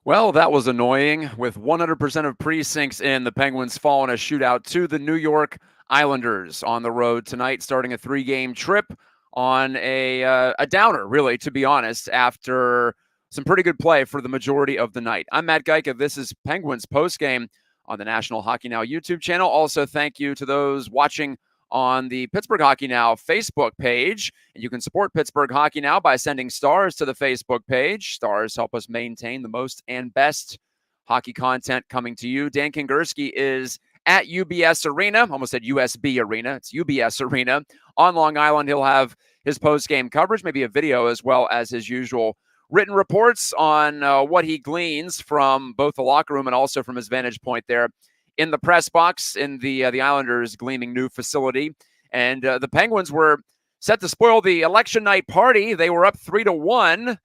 Well, that was annoying. With 100% of precincts in, the Penguins fall in a shootout to the New York Islanders on the road tonight, starting a 3-game trip on a downer, really, to be honest, after some pretty good play for the majority of the night. I'm Matt Gajtka. This is Penguins Postgame on the National Hockey Now YouTube channel. Also, thank you to those watching on the Pittsburgh Hockey Now Facebook page. And you can support Pittsburgh Hockey Now by sending stars to the Facebook page. Stars help us maintain the most and best hockey content coming to you. Dan Kingerski is at UBS Arena. Almost said USB Arena. It's UBS Arena on Long Island. He'll have his post-game coverage, maybe a video, as well as his usual written reports on what he gleans from both the locker room and also from his vantage point there in the press box in the Islanders' gleaming new facility. And the Penguins were set to spoil the election night party. They were up 3-1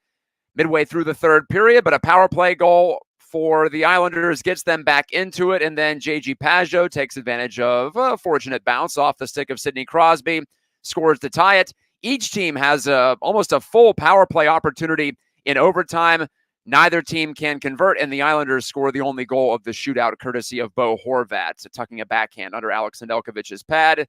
midway through the third period, but a power play goal for the Islanders gets them back into it. And then J.G. Pageau takes advantage of a fortunate bounce off the stick of Sidney Crosby, scores to tie it. Each team has almost a full power play opportunity in overtime. Neither team can convert, and the Islanders score the only goal of the shootout, courtesy of Bo Horvat, tucking a backhand under Alex Nedeljkovic's pad.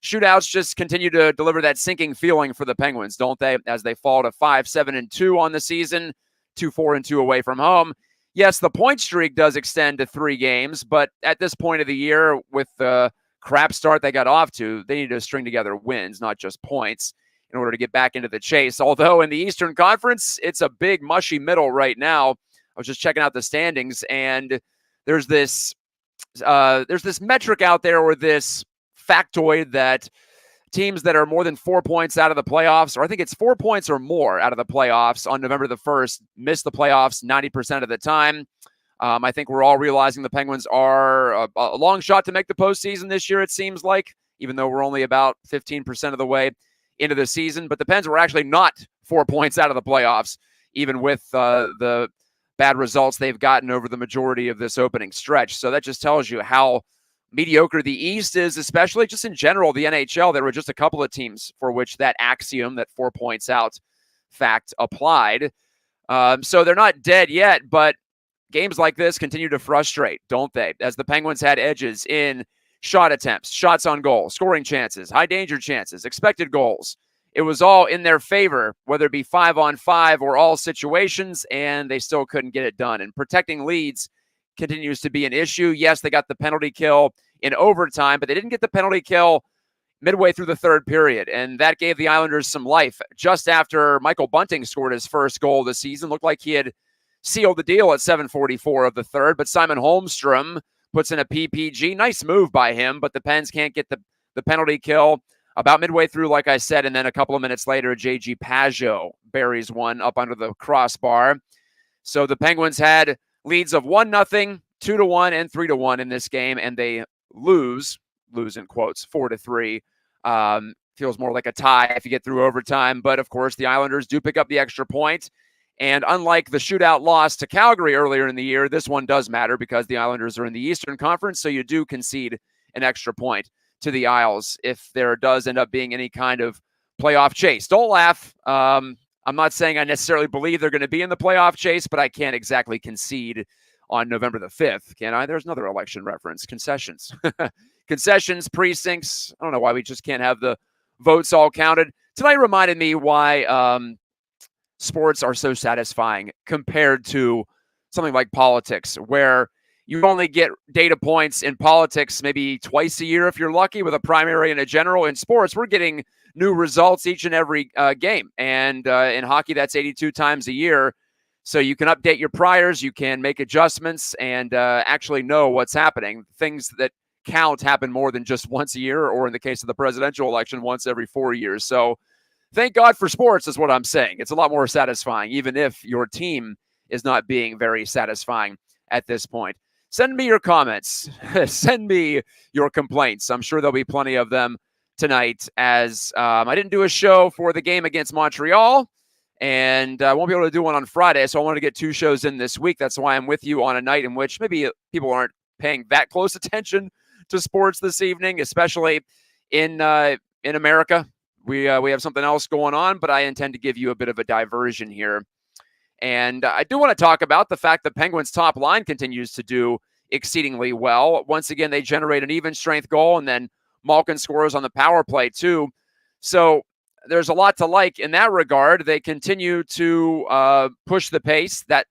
Shootouts just continue to deliver that sinking feeling for the Penguins, don't they? As they fall to 5-7-2 on the season, 2-4-2 away from home. Yes, the point streak does extend to 3 games, but at this point of the year, with the crap start they got off to, they need to string together wins, not just points, in order to get back into the chase. Although in the Eastern Conference, it's a big mushy middle right now. I was just checking out the standings, and there's this metric out there, or this factoid, that teams that are more than 4 points out of the playoffs, or I think it's 4 points or more out of the playoffs on November the 1st, miss the playoffs 90% of the time. I think we're all realizing the Penguins are a long shot to make the postseason this year, it seems like, even though we're only about 15% of the way into the season. But the Pens were actually not 4 points out of the playoffs, even with the bad results they've gotten over the majority of this opening stretch. So that just tells you how mediocre the East is, especially just in general, the NHL. There were just a couple of teams for which that axiom, that 4 points out fact, applied. So they're not dead yet, but games like this continue to frustrate, don't they? As the Penguins had edges in shot attempts, shots on goal, scoring chances, high danger chances, expected goals. It was all in their favor, whether it be 5-on-5 or all situations, and they still couldn't get it done. And protecting leads continues to be an issue. Yes, they got the penalty kill in overtime, but they didn't get the penalty kill midway through the third period, and that gave the Islanders some life. Just after Michael Bunting scored his first goal of the season, looked like he had sealed the deal at 7:44 of the third, but Simon Holmstrom puts in a PPG. Nice move by him, but the Pens can't get the penalty kill about midway through, like I said, and then a couple of minutes later, J.G. Pageau buries one up under the crossbar. So the Penguins had leads of 1-0, 2-1, and 3-1 in this game, and they lose in quotes, 4-3. Feels more like a tie if you get through overtime, but of course the Islanders do pick up the extra point. And unlike the shootout loss to Calgary earlier in the year, this one does matter because the Islanders are in the Eastern Conference, so you do concede an extra point to the Isles if there does end up being any kind of playoff chase. Don't laugh. I'm not saying I necessarily believe they're going to be in the playoff chase, but I can't exactly concede on November the 5th, can I? There's another election reference. Concessions. Concessions, precincts. I don't know why we just can't have the votes all counted. Tonight reminded me why sports are so satisfying compared to something like politics, where you only get data points in politics maybe twice a year if you're lucky, with a primary and a general. In sports, we're getting new results each and every game. And in hockey, that's 82 times a year. So you can update your priors, you can make adjustments, and actually know what's happening. Things that count happen more than just once a year, or in the case of the presidential election, once every 4 years. So thank God for sports is what I'm saying. It's a lot more satisfying, even if your team is not being very satisfying at this point. Send me your comments. Send me your complaints. I'm sure there'll be plenty of them tonight, as I didn't do a show for the game against Montreal, and I won't be able to do one on Friday, so I want to get 2 shows in this week. That's why I'm with you on a night in which maybe people aren't paying that close attention to sports this evening, especially in America. We have something else going on, but I intend to give you a bit of a diversion here. And I do want to talk about the fact that Penguins' top line continues to do exceedingly well. Once again, they generate an even strength goal, and then Malkin scores on the power play too. So there's a lot to like in that regard. They continue to push the pace, that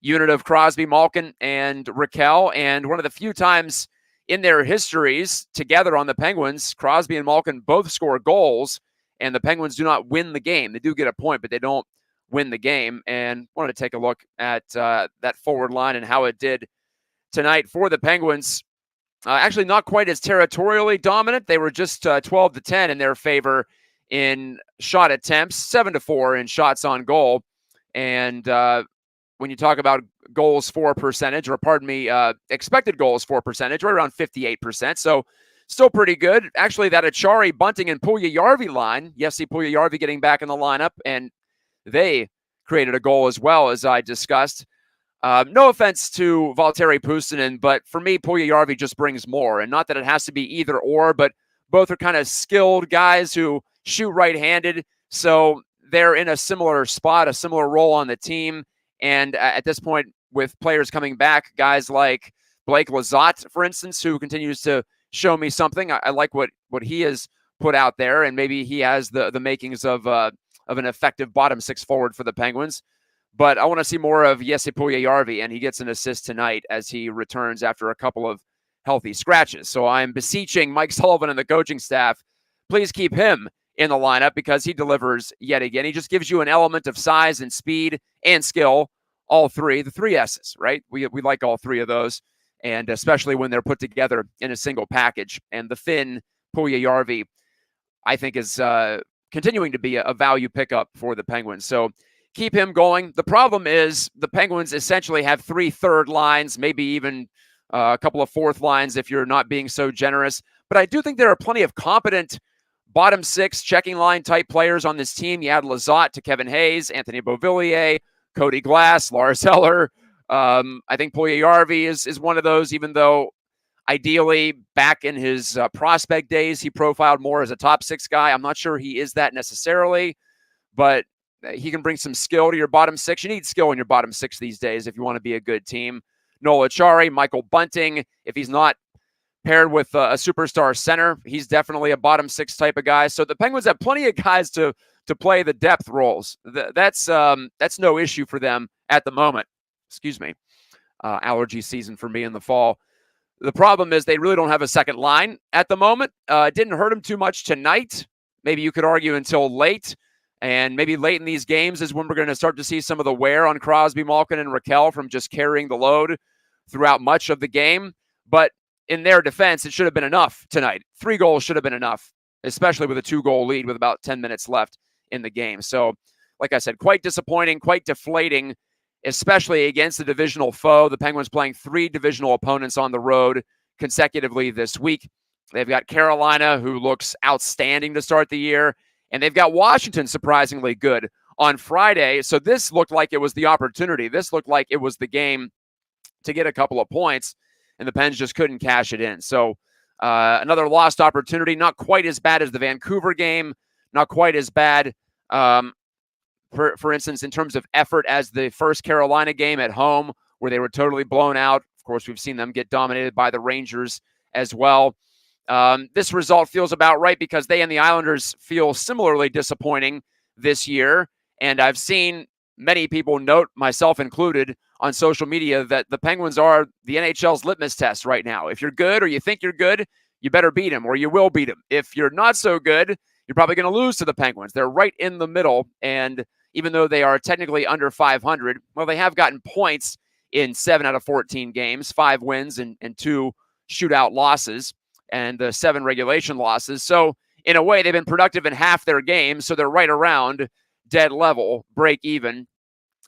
unit of Crosby, Malkin, and Raquel. And one of the few times in their histories together on the Penguins, Crosby and Malkin both score goals, and the Penguins do not win the game. They do get a point, but they don't win the game. And wanted to take a look at that forward line and how it did tonight for the Penguins. Actually, not quite as territorially dominant. They were just 12-10 in their favor in shot attempts, 7-4 in shots on goal. And when you talk about goals for percentage, or pardon me, expected goals for percentage, right around 58%. So still pretty good. Actually, that Achari, Bunting, and Puljujarvi line, Jesse Puljujarvi getting back in the lineup, and they created a goal as well, as I discussed. No offense to Valtteri Puustinen, but for me, Puljujarvi just brings more. And not that it has to be either or, but both are kind of skilled guys who shoot right-handed. So they're in a similar spot, a similar role on the team. And at this point, with players coming back, guys like Blake Lizotte, for instance, who continues to show me something. I like what he has put out there, and maybe he has the makings of an effective bottom six forward for the Penguins. But I want to see more of Jesse Puljujarvi, and he gets an assist tonight as he returns after a couple of healthy scratches. So I'm beseeching Mike Sullivan and the coaching staff, please keep him in the lineup because he delivers yet again. He just gives you an element of size and speed and skill, all three, the three S's, right? We like all three of those, and especially when they're put together in a single package. And the thin Puljujarvi, I think, is continuing to be a value pickup for the Penguins. So keep him going. The problem is the Penguins essentially have three third lines, maybe even a couple of fourth lines if you're not being so generous. But I do think there are plenty of competent bottom six checking line type players on this team. You add Lizotte to Kevin Hayes, Anthony Beauvillier, Cody Glass, Lars Eller. I think Puljujarvi is one of those, even though ideally back in his prospect days, he profiled more as a top six guy. I'm not sure he is that necessarily, but he can bring some skill to your bottom six. You need skill in your bottom six these days if you want to be a good team. Noel Achari, Michael Bunting, if he's not paired with a superstar center, he's definitely a bottom six type of guy. So the Penguins have plenty of guys to play the depth roles. That's no issue for them at the moment. Excuse me. Allergy season for me in the fall. The problem is they really don't have a second line at the moment. It didn't hurt them too much tonight. Maybe you could argue until late. And maybe late in these games is when we're going to start to see some of the wear on Crosby, Malkin, and Raquel from just carrying the load throughout much of the game. But in their defense, it should have been enough tonight. 3 goals should have been enough, especially with a 2-goal lead with about 10 minutes left in the game. So, like I said, quite disappointing, quite deflating, especially against the divisional foe. The Penguins playing 3 divisional opponents on the road consecutively this week. They've got Carolina, who looks outstanding to start the year, and they've got Washington surprisingly good on Friday. So this looked like it was the opportunity. This looked like it was the game to get a couple of points, and the Pens just couldn't cash it in. So another lost opportunity, not quite as bad as the Vancouver game, not quite as bad, for instance, in terms of effort as the first Carolina game at home, where they were totally blown out. Of course, we've seen them get dominated by the Rangers as well. This result feels about right because they and the Islanders feel similarly disappointing this year. And I've seen many people note, myself included, on social media that the Penguins are the NHL's litmus test right now. If you're good or you think you're good, you better beat them or you will beat them. If you're not so good, you're probably going to lose to the Penguins. They're right in the middle. And even though they are technically under 500, well, they have gotten points in 7 out of 14 games, 5 wins and 2 shootout losses, and the 7 regulation losses. So in a way, they've been productive in half their games. So they're right around dead level, break even.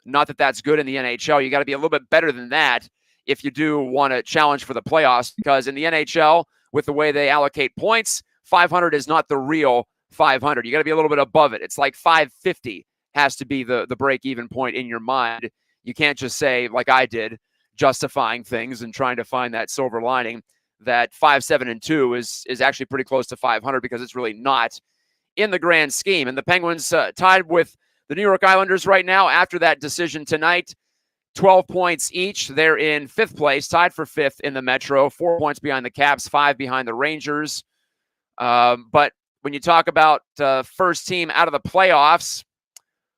Not that that's good in the NHL. You got to be a little bit better than that if you do want to challenge for the playoffs, because in the NHL, with the way they allocate points, 500 is not the real 500. You got to be a little bit above it. It's like 550 has to be the break-even point in your mind. You can't just say, like I did, justifying things and trying to find that silver lining, that 5, 7, and 2 is actually pretty close to 500 because it's really not in the grand scheme. And the Penguins tied with The New York Islanders right now, after that decision tonight, 12 points each. They're in 5th place, tied for 5th in the Metro, 4 points behind the Caps, 5 behind the Rangers. But when you talk about first team out of the playoffs,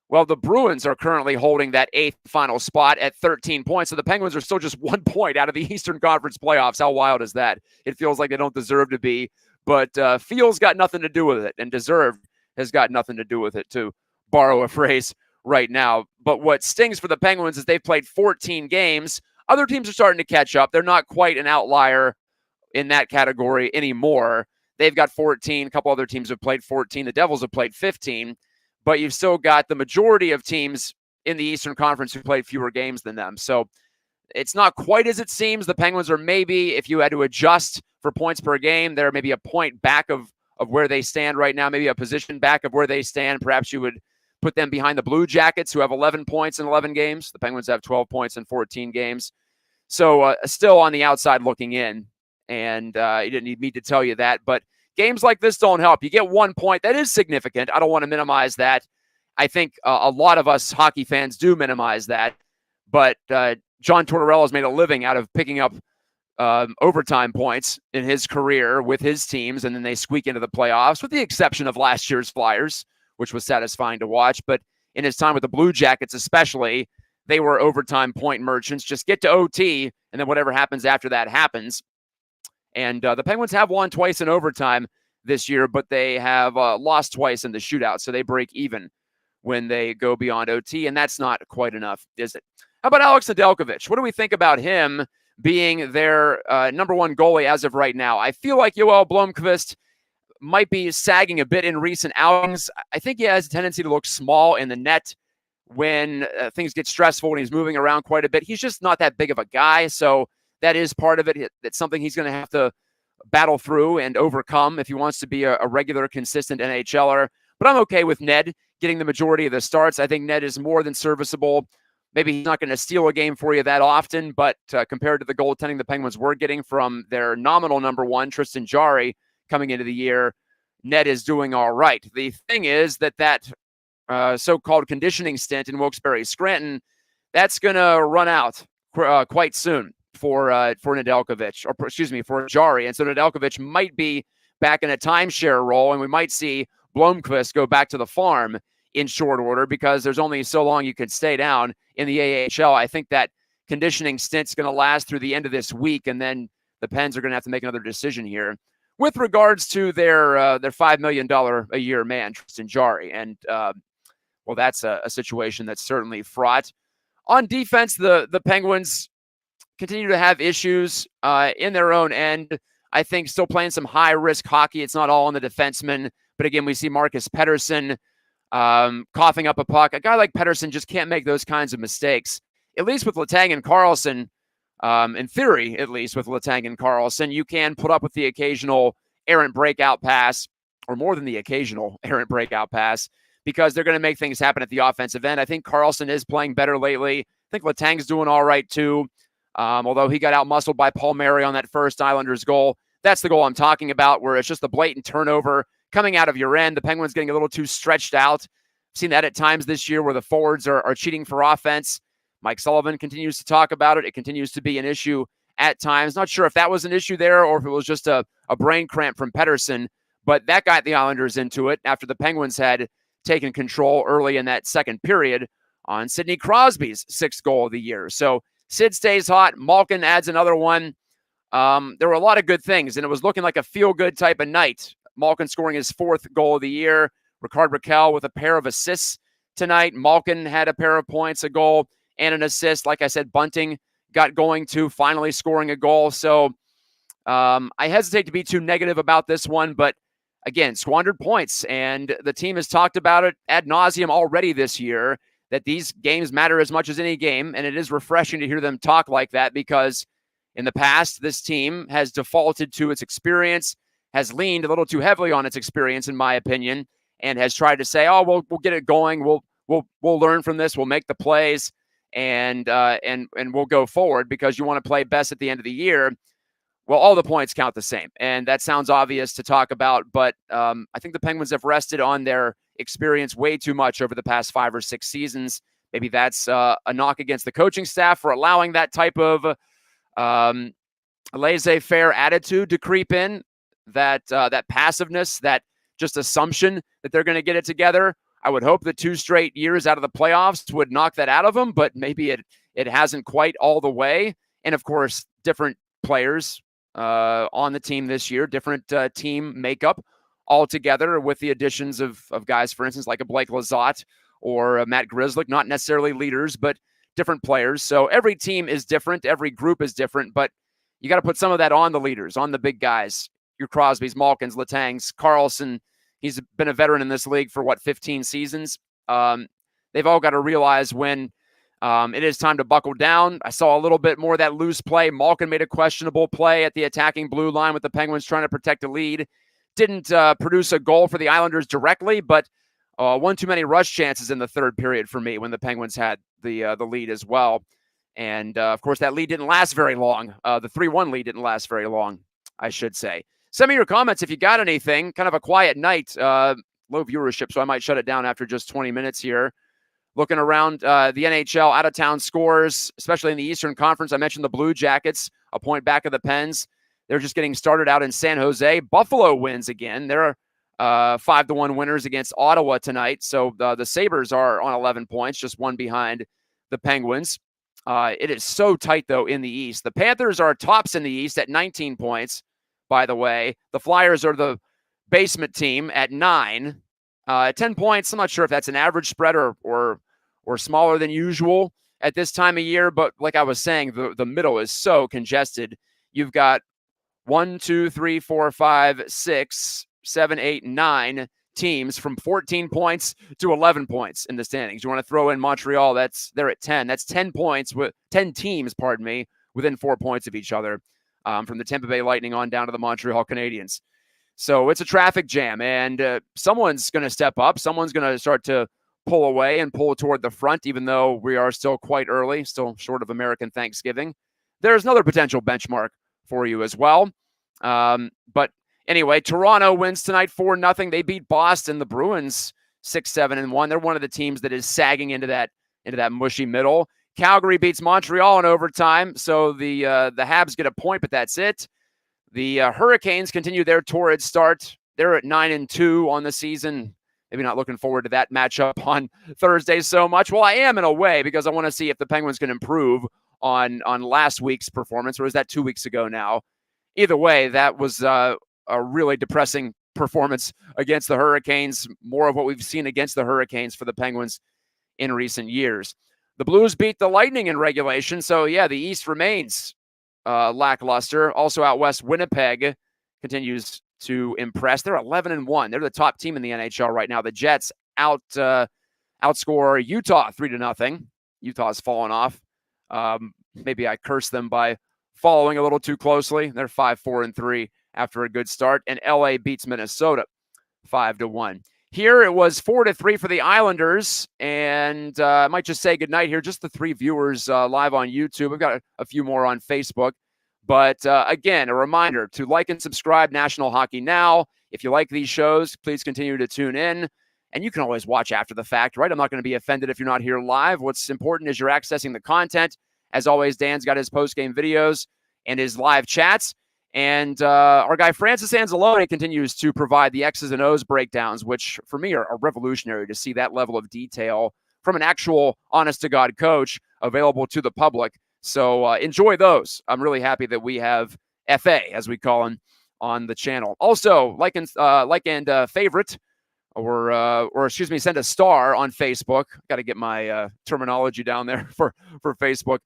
well, the Bruins are currently holding that 8th final spot at 13 points. So the Penguins are still just 1 point out of the Eastern Conference playoffs. How wild is that? It feels like they don't deserve to be, but feels got nothing to do with it, and deserved has got nothing to do with it, to borrow a phrase right now. But what stings for the Penguins is they've played 14 games. Other teams are starting to catch up. They're not quite an outlier in that category anymore. They've got 14. A couple other teams have played 14. The Devils have played 15. But you've still got the majority of teams in the Eastern Conference who played fewer games than them. So it's not quite as it seems. The Penguins are maybe, if you had to adjust for points per game, they're maybe a point back of where they stand right now, maybe a position back of where they stand. Perhaps you would put them behind the Blue Jackets, who have 11 points in 11 games. The Penguins have 12 points in 14 games. So still on the outside looking in. And you didn't need me to tell you that. But games like this don't help. You get 1 point. That is significant. I don't want to minimize that. I think a lot of us hockey fans do minimize that. But John Tortorella has made a living out of picking up overtime points in his career with his teams, and then they squeak into the playoffs, with the exception of last year's Flyers, which was satisfying to watch. But in his time with the Blue Jackets especially, they were overtime point merchants. Just get to OT, and then whatever happens after that happens. And the Penguins have won twice in overtime this year, but they have lost twice in the shootout, so they break even when they go beyond OT, and that's not quite enough, is it? How about Alex Nedeljkovic? What do we think about him being their number one goalie as of right now? I feel like Yoel Blomqvist might be sagging a bit in recent outings. I think he has a tendency to look small in the net when things get stressful, when he's moving around quite a bit. He's just not that big of a guy, so that is part of it. It's something he's going to have to battle through and overcome if he wants to be a regular, consistent NHLer. But I'm okay with Ned getting the majority of the starts. I think Ned is more than serviceable. Maybe he's not going to steal a game for you that often, but compared to the goaltending the Penguins were getting from their nominal number one, Tristan Jarry, coming into the year, Ned is doing all right. The thing is that so-called conditioning stint in Wilkes-Barre Scranton, that's going to run out quite soon for Nedeljkovic, or excuse me, for Jarry. And so Nedeljkovic might be back in a timeshare role, and we might see Blomqvist go back to the farm in short order, because there's only so long you can stay down in the AHL. I think that conditioning stint's going to last through the end of this week, and then the Pens are going to have to make another decision here with regards to their $5 million a year man, Tristan Jarry. And, well, that's a situation that's certainly fraught. On defense, the Penguins continue to have issues in their own end. I think still playing some high-risk hockey. It's not all on the defensemen. But again, we see Marcus Pettersson coughing up a puck. A guy like Pettersson just can't make those kinds of mistakes. At least with Letang and Carlson, in theory, at least with Letang and Carlson, you can put up with the occasional errant breakout pass, or more than the occasional errant breakout pass, because they're going to make things happen at the offensive end. I think Carlson is playing better lately. I think Letang's doing all right too. Although he got out-muscled by Palmieri on that first Islanders goal. That's the goal I'm talking about, where it's just a blatant turnover coming out of your end. The Penguins getting a little too stretched out. I've seen that at times this year where the forwards are cheating for offense. Mike Sullivan continues to talk about it. It continues to be an issue at times. Not sure if that was an issue there or if it was just a brain cramp from Pettersson, but that got the Islanders into it after the Penguins had taken control early in that second period on Sidney Crosby's 6th goal of the year. So Sid stays hot. Malkin adds another one. There were a lot of good things, and it was looking like a feel-good type of night. Malkin scoring his 4th goal of the year. Ricard Raquel with a pair of assists tonight. Malkin had a pair of points, a goal, and an assist. Like I said, Bunting got going to finally scoring a goal. So I hesitate to be too negative about this one, but again, squandered points. And the team has talked about it ad nauseum already this year, that these games matter as much as any game. And it is refreshing to hear them talk like that, because in the past, this team has defaulted to its experience, has leaned a little too heavily on its experience, in my opinion, and has tried to say, "Oh, we'll get it going. We'll learn from this. We'll make the plays, and we'll go forward, because you want to play best at the end of the year." Well, all the points count the same, and that sounds obvious to talk about, but I think the Penguins have rested on their experienced way too much over the past 5 or 6 seasons. Maybe that's a knock against the coaching staff for allowing that type of laissez-faire attitude to creep in, that passiveness, that just assumption that they're going to get it together. I would hope that 2 straight years out of the playoffs would knock that out of them, but maybe it hasn't quite all the way. And of course, different players on the team this year, different team makeup altogether, with the additions of guys, for instance, like a Blake Lizotte or Matt Grzelcyk, not necessarily leaders, but different players. So every team is different, every group is different, but you got to put some of that on the leaders, on the big guys, your Crosbys, Malkins, Letangs, Carlson. He's been a veteran in this league for 15 seasons. They've all got to realize when it is time to buckle down. I saw a little bit more of that loose play. Malkin made a questionable play at the attacking blue line with the Penguins trying to protect a lead. Didn't produce a goal for the Islanders directly, but one too many rush chances in the third period for me when the Penguins had the lead as well. And, of course, that lead didn't last very long. The 3-1 lead didn't last very long, I should say. Send me your comments if you got anything. Kind of a quiet night. Low viewership, so I might shut it down after just 20 minutes here. Looking around the NHL, out-of-town scores, especially in the Eastern Conference. I mentioned the Blue Jackets, a point back of the Pens. They're just getting started out in San Jose. Buffalo wins again. They're 5-1 winners against Ottawa tonight. So the Sabres are on 11 points, just one behind the Penguins. It is so tight, though, in the East. The Panthers are tops in the East at 19 points, by the way. The Flyers are the basement team at 9. 10 points. I'm not sure if that's an average spread or smaller than usual at this time of year. But like I was saying, the middle is so congested. You've got 1, 2, 3, 4, 5, 6, 7, 8, 9 teams from 14 points to 11 points in the standings. You want to throw in Montreal, they're at 10. That's 10 points with 10 teams, within 4 points of each other, from the Tampa Bay Lightning on down to the Montreal Canadiens. So it's a traffic jam, and someone's going to step up. Someone's going to start to pull away and pull toward the front, even though we are still quite early, still short of American Thanksgiving. There's another potential benchmark for you as well. But anyway, Toronto wins tonight 4-0. They beat Boston. The Bruins 6-7-1. They're one of the teams that is sagging into that mushy middle. Calgary beats Montreal in overtime, so the Habs get a point, but that's it. The Hurricanes continue their torrid start. They're at 9-2 on the season. Maybe not looking forward to that matchup on Thursday so much. Well, I am in a way, because I want to see if the Penguins can improve on last week's performance, or was that 2 weeks ago now? Either way, that was a really depressing performance against the Hurricanes, more of what we've seen against the Hurricanes for the Penguins in recent years. The Blues beat the Lightning in regulation, so yeah, the East remains lackluster. Also out west, Winnipeg continues to impress. They're 11-1. They're the top team in the NHL right now. The Jets outscore Utah 3-0. Utah's fallen off. Maybe I cursed them by following a little too closely. They're 5-4-3 after a good start. And LA beats Minnesota 5-1. Here it was 4-3 for the Islanders. And I might just say goodnight here. Just the 3 viewers live on YouTube. We've got a few more on Facebook. But again, a reminder to like and subscribe National Hockey Now. If you like these shows, please continue to tune in. And you can always watch after the fact, right? I'm not going to be offended if you're not here live. What's important is you're accessing the content. As always, Dan's got his post-game videos and his live chats. And our guy Francis Anzalone continues to provide the X's and O's breakdowns, which for me are revolutionary to see that level of detail from an actual honest-to-God coach available to the public. So enjoy those. I'm really happy that we have FA, as we call him, on the channel. Also, like and favorite, or excuse me, send a star on Facebook. Got to get my terminology down there for Facebook.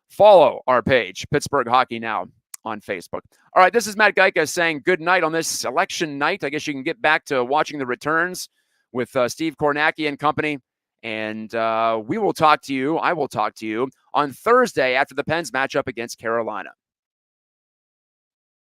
Follow our page, Pittsburgh Hockey Now, on Facebook. All right, this is Matt Gajtka saying good night on this election night. I guess you can get back to watching the returns with Steve Kornacki and company. And I will talk to you on Thursday after the Pens match up against Carolina.